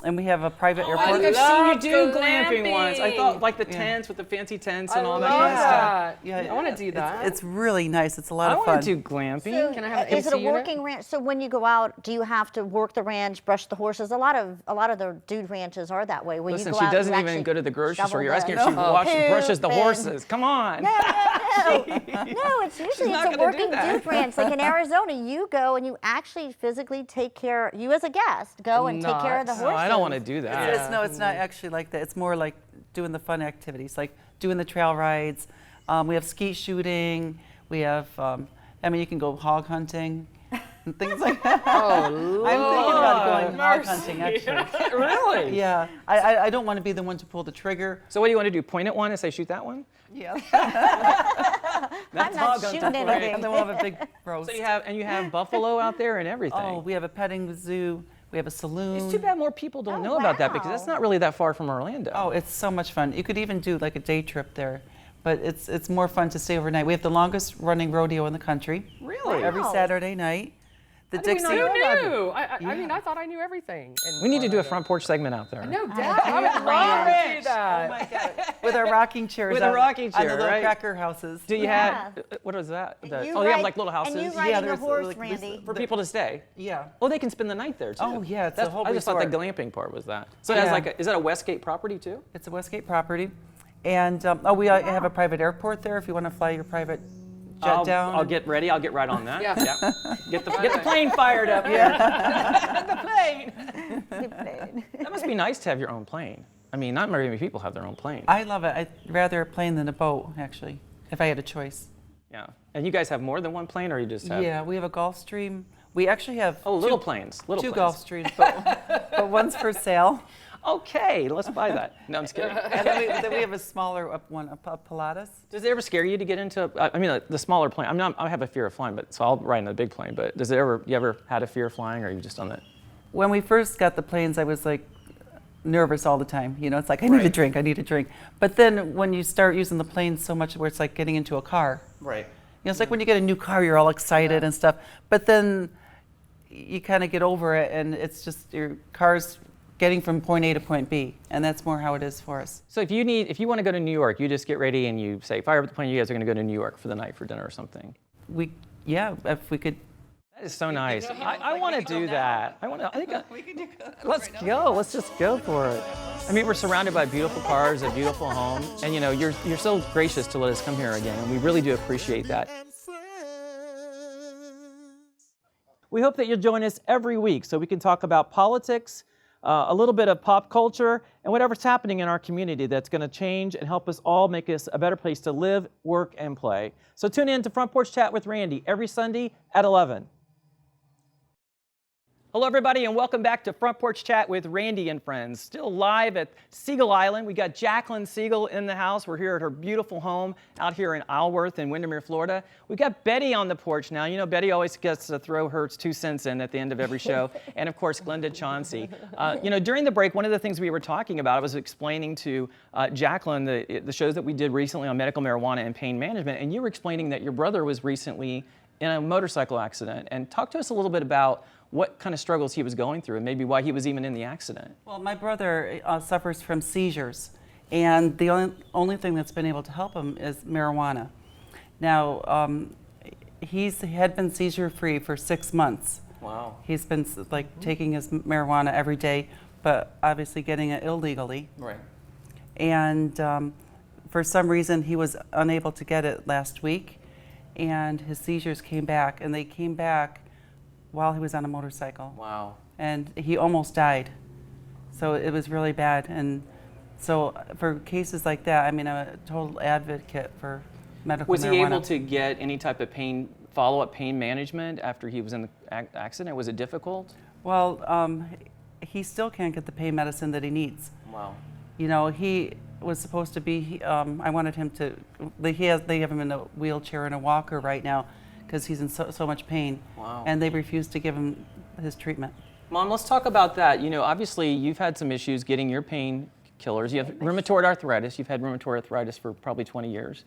and we have a private airport. think I've seen you do glamping once. I thought like the Yeah. tents with the fancy tents I and all love that kind of stuff. that. Yeah, I want to do that. It's really nice. It's a lot I of fun. want to do glamping. Can I have an Is it a MC unit? working ranch? So when you go out, do you have to work the ranch, brush the horses? A lot of the dude ranches are that way. Where Listen, you go she out, doesn't you even actually go to the grocery shovel store. You're the- asking if she brushes the poop and- horses. Come on. No, it's usually not it's a gonna do working that. dude ranch. Like in Arizona, you go and you actually physically take care. You as a guest go and take care of the Nuts. No, horses. I don't want to do that. It's not actually like that. It's more like doing the fun activities, like doing the trail rides. We have skeet shooting. We have, you can go hog hunting and things like that. Oh, I'm thinking about going hog hunting, actually. Really? Yeah, I don't want to be the one to pull the trigger. So what do you want to do? Point at one and say, shoot that one? Yeah. I'm not shooting And anything. then we'll have a big roast. So you have buffalo out there and everything. Oh, we have a petting zoo. We have a saloon. It's too bad more people don't Oh, know about that because wow. that's not really that far from Orlando. Oh, it's so much fun. You could even do like a day trip there, but it's more fun to stay overnight. We have the longest running rodeo in the country. Really? Every Wow. Saturday night. The How did we Dixie. not Who know about knew? I mean, I thought I knew everything. We need to do a front porch segment out there. No doubt. I would love to do that. With our rocking chairs. With a on- rocking on chair, the little right? cracker houses. Do you Yeah. have, what is that? You You have ride- like little houses? And you riding a there's, horse, like, this- Randy. For people to stay? Yeah. Oh, they can spend the night there too. Oh, yeah, it's a whole I just thought the resort. glamping part was that. So it has Yeah. is that a Westgate property too? It's a Westgate property. And we have a private airport there if you want to fly your private jet down. I'll get ready. I'll get right on that. Yeah. Get the plane fired up here. The plane. That must be nice to have your own plane. I mean, not very many people have their own plane. I love it. I'd rather a plane than a boat, actually, if I had a choice. Yeah. And you guys have more than one plane, or you just have? Yeah, we have a Gulfstream. We actually have Little two- planes. Little two planes. Gulfstreams, but one's for sale. Okay, let's buy that. No, I'm just kidding. And then we have a smaller one, a Pilatus. Does it ever scare you to get into? I mean, the smaller plane. I have a fear of flying, but so I'll ride in a big plane. But you ever had a fear of flying, or you just done that? When we first got the planes, I was like nervous all the time. You know, it's like I need a drink, I need a drink. But then when you start using the plane so much, where it's like getting into a car. Right. You know, it's like when you get a new car, you're all excited and stuff. But then you kind of get over it, and it's just your car's getting from point A to point B, and that's more how it is for us. So if you want to go to New York, you just get ready and you say, fire up the plane. You guys are going to go to New York for the night for dinner or something. If we could. That is so nice. I want to do that. Let's go. Let's just go for it. I mean, we're surrounded by beautiful cars, a beautiful home, and you're so gracious to let us come here again, and we really do appreciate that. We hope that you'll join us every week so we can talk about politics, a little bit of pop culture, and whatever's happening in our community that's going to change and help us all make us a better place to live, work, and play. So tune in to Front Porch Chat with Randy every Sunday at 11. Hello, everybody, and welcome back to Front Porch Chat with Randy and Friends. Still live at Siegel Island. We got Jacqueline Siegel in the house. We're here at her beautiful home out here in Isleworth in Windermere, Florida. We got Betty on the porch now. You know, Betty always gets to throw her 2 cents in at the end of every show. And of course, Glenda Chauncey. You know, during the break, one of the things we were talking about, I was explaining to Jacqueline the shows that we did recently on medical marijuana and pain management. And you were explaining that your brother was recently in a motorcycle accident. And talk to us a little bit about what kind of struggles he was going through and maybe why he was even in the accident. Well, my brother suffers from seizures, and the only thing that's been able to help him is marijuana. Now, he had been seizure-free for 6 months. Wow. He's been taking his marijuana every day, but obviously getting it illegally. Right. And for some reason, he was unable to get it last week, and his seizures came back, and they came back while he was on a motorcycle. Wow. And he almost died. So it was really bad. And so for cases like that, I mean, I'm a total advocate for medical marijuana. Was he able to get any type of follow-up pain management after he was in the accident? Was it difficult? Well, he still can't get the pain medicine that he needs. Wow. You know, he was supposed to be, I wanted him to, they have him in a wheelchair and a walker right now, because he's in so much pain. Wow. And they refused to give him his treatment. Mom, let's talk about that. You know, obviously you've had some issues getting your pain killers. You have rheumatoid arthritis. You've had rheumatoid arthritis for probably 20 years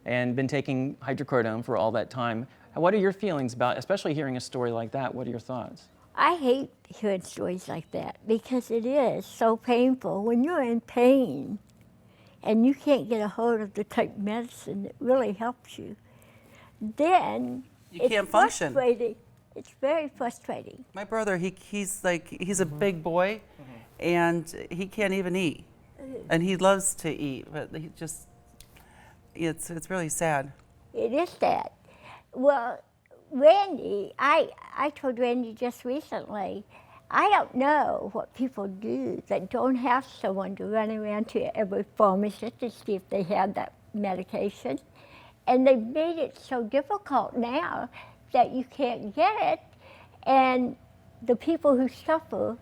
and been taking hydrocodone for all that time. What are your feelings about, especially hearing a story like that? What are your thoughts? I hate hearing stories like that because it is so painful. When you're in pain and you can't get a hold of the type of medicine that really helps you, then You can't function. Frustrating. It's very frustrating. My brother, he's a big boy, and he can't even eat, and he loves to eat, but he just, it's really sad. It is that. Well, Randy, I told Randy just recently, I don't know what people do that don't have someone to run around to every pharmacist to see if they have that medication. And they've made it so difficult now that you can't get it. And the people who suffer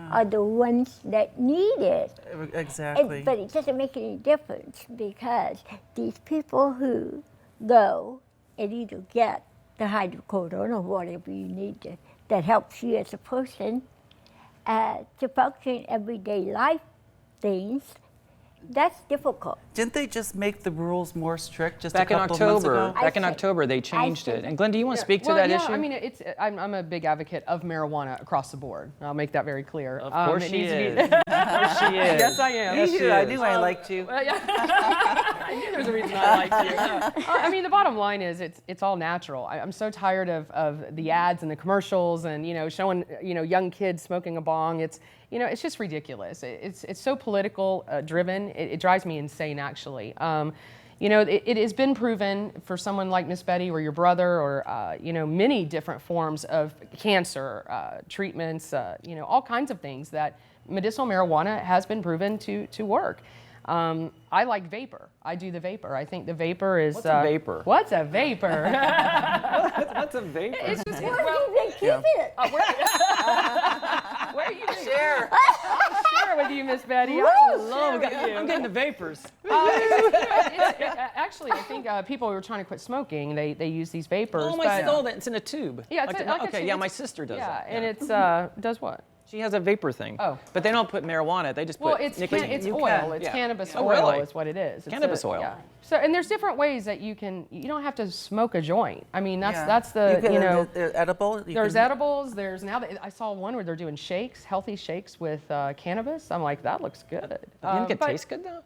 are the ones that need it. Exactly. But it doesn't make any difference because these people who go and either get the hydrocodone or whatever you need that helps you as a person to function everyday life things, that's difficult. Didn't they just make the rules more strict just Back a in couple of months October, ago? back in October, they changed it. And Glenn, do you want to speak to that issue? I mean, I'm a big advocate of marijuana across the board. I'll make that very clear. Of course it she needs to is. be- Of course she is. Yes, I am. Yes, Me she too. I is. knew I liked you. I knew there was a reason I liked you. I mean, the bottom line is it's all natural. I'm so tired of the ads and the commercials and, showing, young kids smoking a bong. It's just ridiculous. It's so political driven. It drives me insane, actually. It has been proven for someone like Miss Betty or your brother or, many different forms of cancer treatments, all kinds of things that medicinal marijuana has been proven to work. I like vapor. I do the vapor. I think the vapor is... What's a vapor? What's a vapor? What's a vapor? It's just... Keep it. Where are you? Share. I'll share with you, Miss Betty. I'm getting the vapors. Actually, I think people who are trying to quit smoking, they use these vapors. Oh, I stole that. It's in a tube. Yeah, it's like a okay, tube. yeah, my sister does Yeah, that. and it's does what? She has a vapor thing. Oh. But they don't put marijuana, they just put Well, it's nicotine. it's You oil. can. It's Yeah. cannabis Oh, oil really? is what it is. It's Cannabis oil. Yeah. So, and there's different ways that you don't have to smoke a joint. I mean, that's You the can, they're edible. There's edibles. There's now that I saw one where they're doing shakes, healthy shakes with cannabis. I'm like, that looks good. You think it But- tastes good though?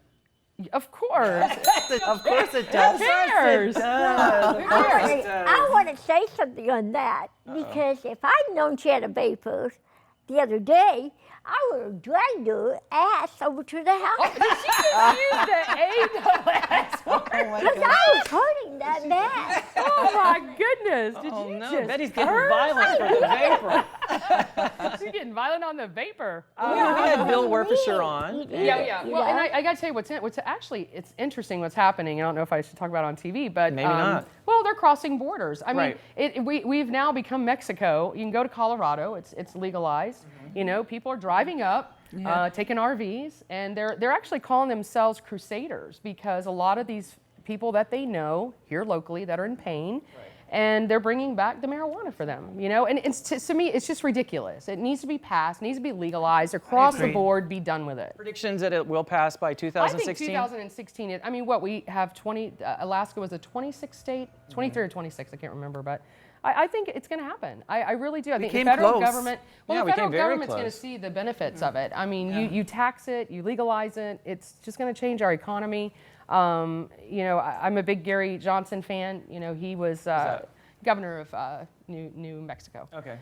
Of course. Of course it does. Who cares? I want to say something on that because if I'd known she had a vapor the other day, I would have dragged her ass over to the house. Did she just use the A-double-S word? Because I was hurting that bad. Oh my goodness! Did Oh you no, just Betty's getting hurt? violent for the vapor. She's getting violent on the vapor. We had Bill Werfisher on. Yeah. Well, and I got to tell you what's actually, it's interesting what's happening. I don't know if I should talk about it on TV, but Maybe not. Well, they're crossing borders. I mean, Right. we've now become Mexico. You can go to Colorado. It's legalized. You know, people are driving up, taking RVs, and they're actually calling themselves crusaders because a lot of these people that they know here locally that are in pain. And they're bringing back the marijuana for them, you know? And to me, it's just ridiculous. It needs to be passed, needs to be legalized across the board, be done with it. Predictions that it will pass by 2016? I think 2016, I mean, what, we have 20, Alaska was a 26 state, 23 or 26, I can't remember, but I think it's going to happen. I really do. I think the federal government, Yeah, the we federal came very government's going to close. see the benefits of it. I mean, you tax it, you legalize it, it's just going to change our economy. You know, I'm a big Gary Johnson fan. You know, he was governor of New Mexico. Okay.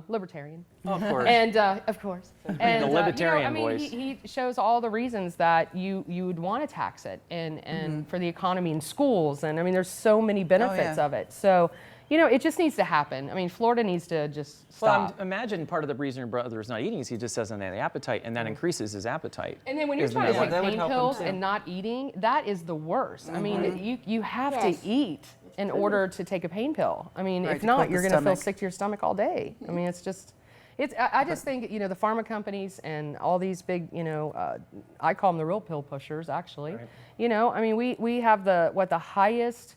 Libertarian. Of course. And of course. And The libertarian you know, I mean, voice. he shows all the reasons that you would want to tax it and for the economy and schools. And I mean, there's so many benefits of it. So, you know, it just needs to happen. I mean, Florida needs to just stop. Well, imagine part of the reason your brother is not eating is he just doesn't have the appetite, and that increases his appetite. And then when you're Isn't trying to that take what- pain pills and not eating, that is the worst. I mean, you have to eat in order to take a pain pill. I mean, if not, you're going to feel sick to your stomach all day. I mean, it's just, I just think, you know, the pharma companies and all these big, you know, I call them the real pill pushers, actually. Right. You know, I mean, we have the highest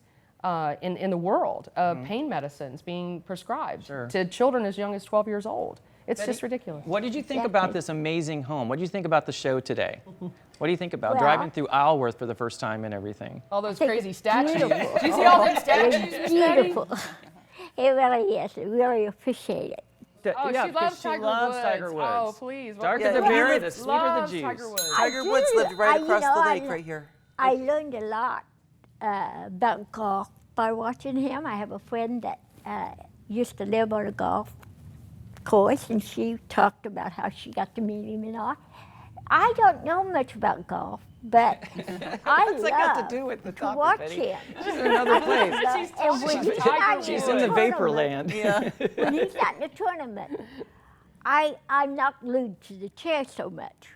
in the world of pain medicines being prescribed to children as young as 12 years old. It's just ridiculous. What did you think about this amazing home? What did you think about the show today? What do you think about driving through Isleworth for the first time and everything? All those crazy statues. beautiful. Do you see all those statues? It's beautiful. It really is. I really appreciate it. Oh, Yeah, she because loves she Tiger loves Woods. Tiger Woods. Oh, please. Darker Yeah, the he berry, the lives- sweeter the Loves juice. Tiger Woods. Tiger do. Woods lived right You across know, the I lake lo- right here. I learned a lot about golf by watching him. I have a friend that used to live on a golf course, and she talked about how she got to meet him and all. I don't know much about golf, but I What's that got love to do with the to topic, watch Betty? him. She's in another place. And when he's not She's in in the the vapor tournament- land. when he's not in the tournament, I'm not glued to the chair so much.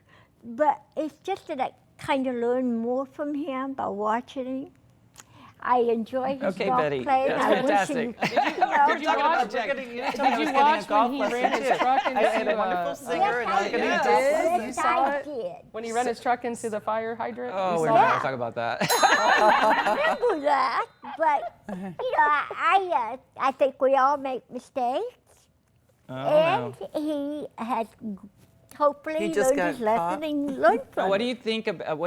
But it's just that I kind of learn more from him by watching him. I enjoy his Okay, golf Betty, playing. that's I wish fantastic. he, you know, Did you watch? Did you watch when he ran his truck into? I had a wonderful singer, and I'm going to Yes. be yes, You saw I it? did. When he ran his truck into the fire hydrant? Oh, You we're saw not it? going to talk about that. I remember that, but you know, I think we all make mistakes, and he has hopefully He just learned his got lesson caught. and learned from What it. do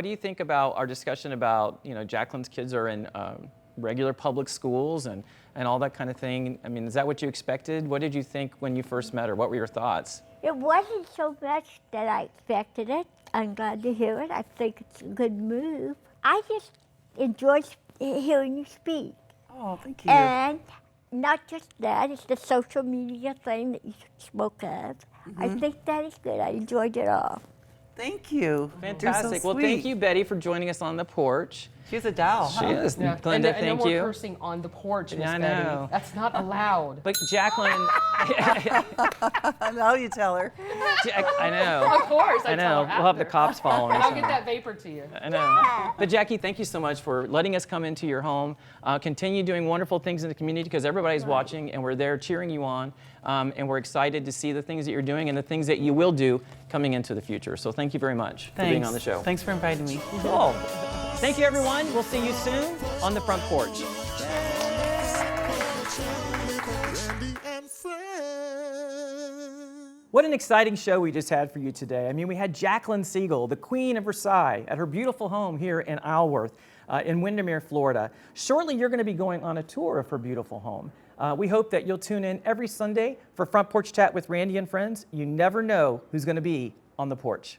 you think about our discussion about, you know, Jacqueline's kids are in regular public schools and all that kind of thing? I mean, is that what you expected? What did you think when you first met her? What were your thoughts? It wasn't so much that I expected it. I'm glad to hear it. I think it's a good move. I just enjoy hearing you speak. Oh, thank you. And not just that, it's the social media thing that you spoke of. I think that is good. I enjoyed it all. Thank you. Fantastic. You're so Well, thank sweet. you, Betty, for joining us on the porch. She's a doll. She huh? is. Yeah. Glenda, and thank no you. more cursing on the porch, Miss Yeah, I Betty. know. That's not allowed. But Jacqueline, Now you tell her. I know. Of course, I know. We'll have the cops following us. I'll get that vapor to you. I know. But Jackie, thank you so much for letting us come into your home. Continue doing wonderful things in the community because everybody's watching and we're there cheering you on. And we're excited to see the things that you're doing and the things that you will do coming into the future. So thank you very much for being on the show. Thanks for inviting me. Cool. Thank you, everyone. We'll see you soon on the front porch. Randy and friends. What an exciting show we just had for you today. I mean, we had Jacqueline Siegel, the Queen of Versailles, at her beautiful home here in Isleworth, in Windermere, Florida. Shortly, you're going to be going on a tour of her beautiful home. We hope that you'll tune in every Sunday for Front Porch Chat with Randy and Friends. You never know who's going to be on the porch.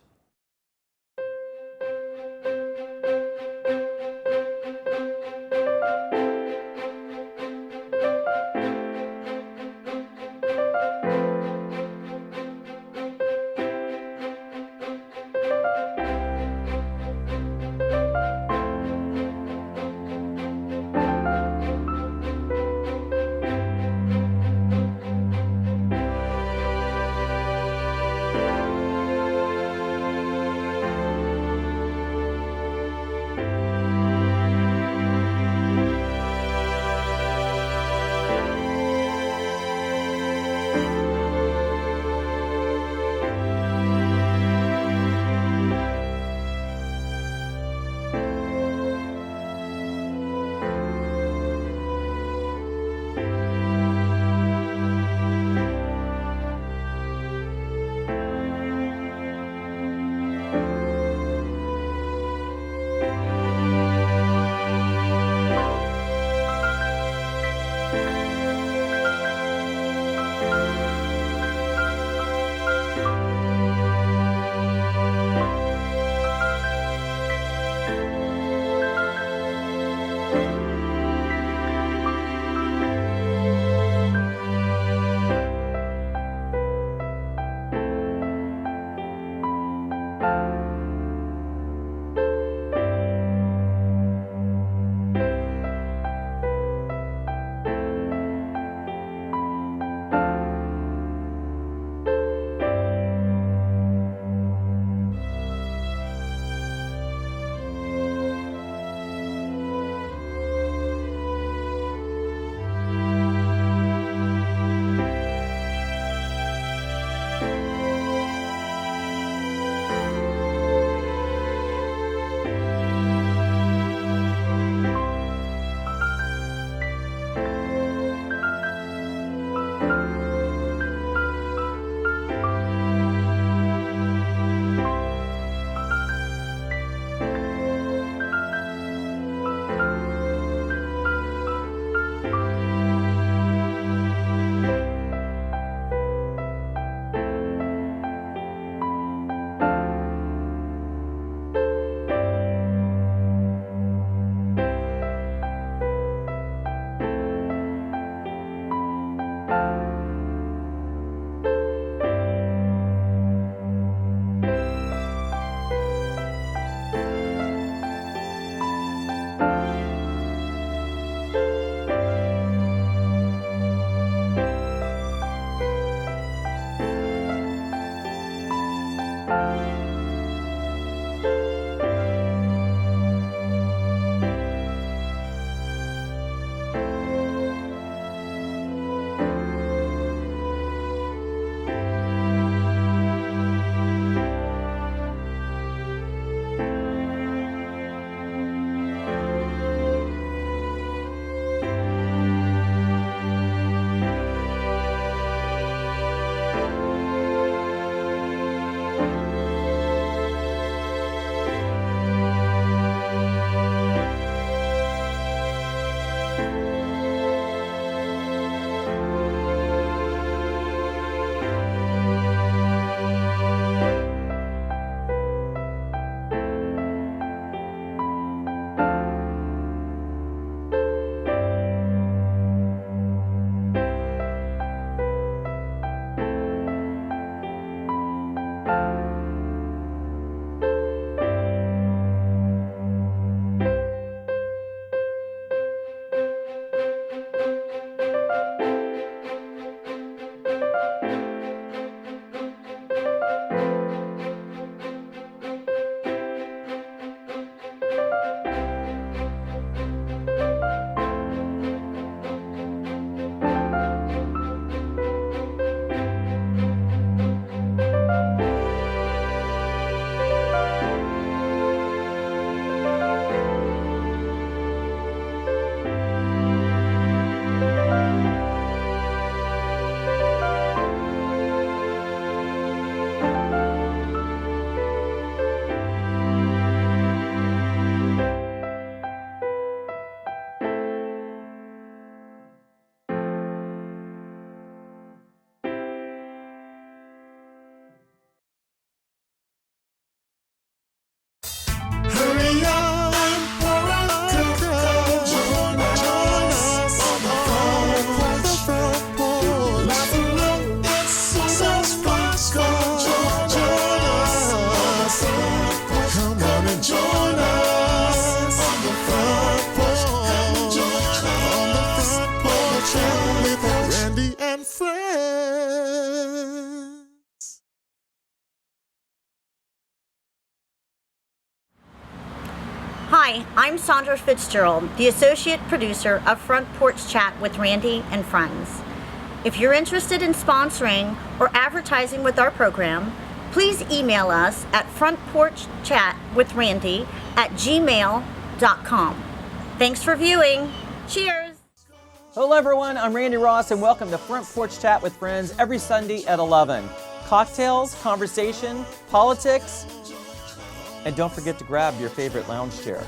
Hurry up, come join us on the front porch. Laugh and look, it's so fun. Come join us on the front porch. Come on and join us on the front porch. Come join us on the front porch with Randy and friends. Hi, I'm Sandra Fitzgerald, the Associate Producer of Front Porch Chat with Randy and Friends. If you're interested in sponsoring or advertising with our program, please email us at frontporchchatwithrandy@gmail.com. Thanks for viewing. Cheers! Hello everyone, I'm Randy Ross and welcome to Front Porch Chat with Friends every Sunday at 11. Cocktails, conversation, politics, and don't forget to grab your favorite lounge chair.